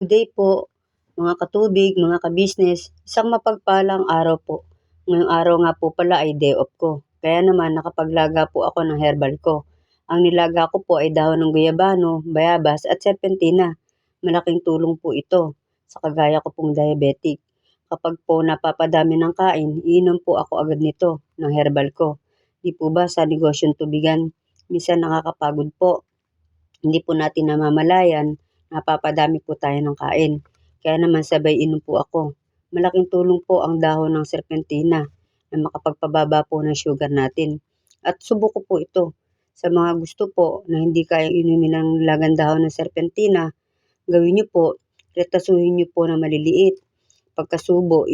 Good day po, mga katubig, mga kabisnes. Isang mapagpalang araw po. Ngayong araw nga po pala ay day off ko. Kaya naman nakapaglaga po ako ng herbal ko. Ang nilaga ko po ay dahon ng guyabano, bayabas at serpentina. Malaking tulong po ito sa kagaya ko pong diabetic. Kapag po napapadami ng kain, iinom po ako agad nito ng herbal ko. Di po ba sa negosyong tubigan, minsan nakakapagod po. Hindi po natin namamalayan, napapadami po tayo ng kain. Kaya naman sabay inom po ako. Malaking tulong po ang dahon ng serpentina na makapagpababa po ng sugar natin. At subuko po ito. Sa mga gusto po na hindi kayang inumin ng lagang dahon ng serpentina, gawin niyo po, retasuhin niyo po na maliliit. Pagkasubo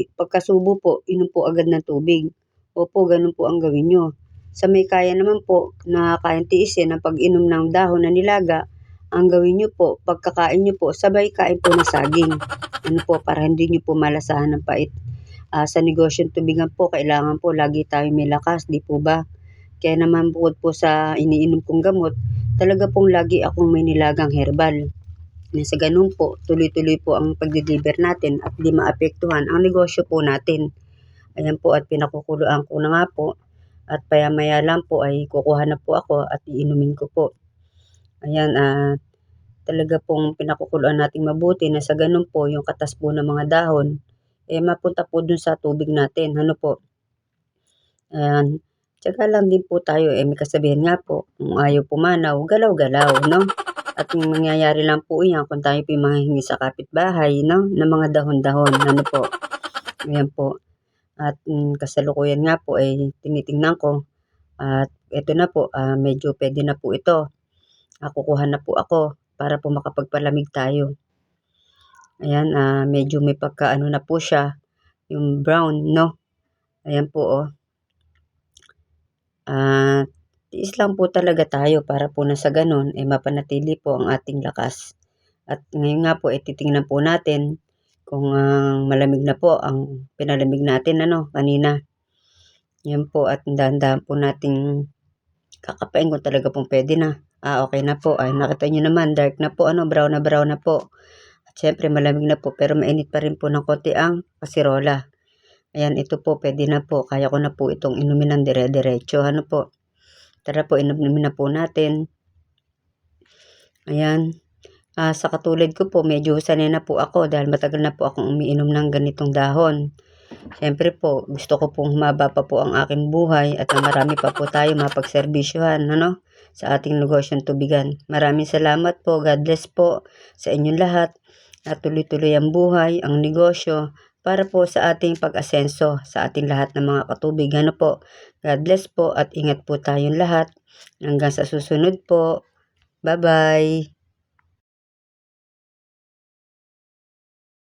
po, inom po agad ng tubig. Opo, ganun po ang gawin niyo. Sa may kaya naman po na kayang tiisin ang pag-inom ng dahon na nilaga, ang gawin niyo po, pagkakain niyo po, sabay kain po ng saging. Ano po, para hindi niyo po malasahan ng pait. Sa negosyong tubigan po, kailangan po lagi tayo may lakas, di po ba? Kaya naman bukod po sa iniinom kong gamot, talaga pong lagi akong may nilagang herbal. Sa ganun po, tuloy-tuloy po ang pagde-deliver natin at di maapektuhan ang negosyo po natin. Ayan po at pinakukuluan ko na nga po at maya-maya lang po ay kukuha na po ako at iinumin ko po. Ayan, talaga pong pinakukuluan nating mabuti na sa ganun po yung katas po ng mga dahon, mapunta po dun sa tubig natin, ano po. Ayan, tiyaga lang din po tayo, may kasabihan nga po, kung ayaw pumanaw, galaw-galaw, no? At yung mangyayari lang po yan kung tayo po yung manghihingi sa kapitbahay, no? Ng mga dahon-dahon, ano po. Ayan po. At kasalukuyan nga po ay tinitingnan ko at eto na po, medyo puwede na po ito. Kukuha na po ako para po makapagpalamig tayo. Ayan, medyo may pagkaano na po siya, yung brown, no? Ayan po, oh. Tiis lang po talaga tayo para po na sa gano'n, mapanatili po ang ating lakas. At ngayon nga po, titingnan po natin kung malamig na po ang pinalamig natin ano, kanina. Yan po at dahan-dahan po nating kakapain kung talaga pong pwede na. Okay na po. Ay, nakita nyo naman, dark na po, ano, brown na po. At syempre, malamig na po, pero mainit pa rin po ng konti ang kasirola. Ayan, ito po, pwede na po. Kaya ko na po itong inumin ng dire-diretso. Ano po? Tara po, inumin na po natin. Ayan. Sa katulad ko po, medyo sanay na po ako dahil matagal na po akong umiinom ng ganitong dahon. Siyempre po, gusto ko pong humaba pa po ang aking buhay at marami pa po tayo mapagserbisyuhan, ano, sa ating negosyong tubigan. Maraming salamat po. God bless po sa inyong lahat. At tuloy-tuloy ang buhay, ang negosyo, para po sa ating pag-asenso sa ating lahat ng mga katubig. Ano po? God bless po at ingat po tayong lahat. Hanggang sa susunod po. Bye-bye.